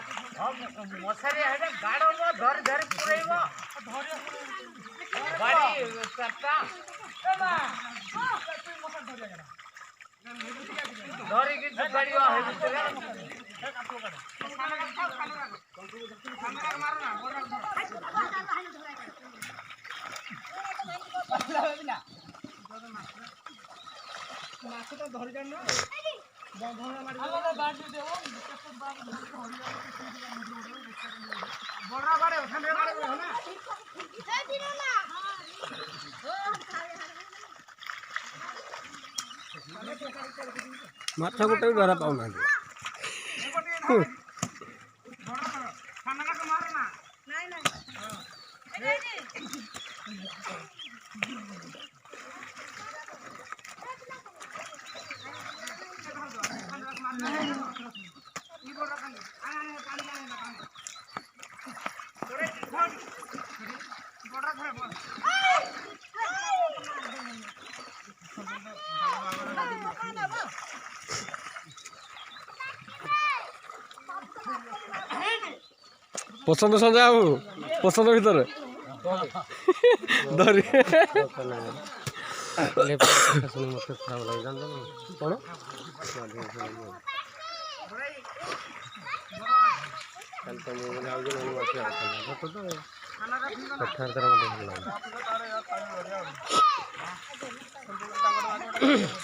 मछरी है गाड़ो में धर धर पुरेबो बाड़ी करता धरी की गाड़ियो है माछ तो धरी जान ना बंधना मारी आला बाड़ी देओ बड़ा बाड़े ओठाने बाड़े हो ना ए दिनो ना माथा गोटे भी धरा पाऊ ना पसंद संजय बाबू पसंद भीतर धरी मत खराब लगे जान कौन कल तो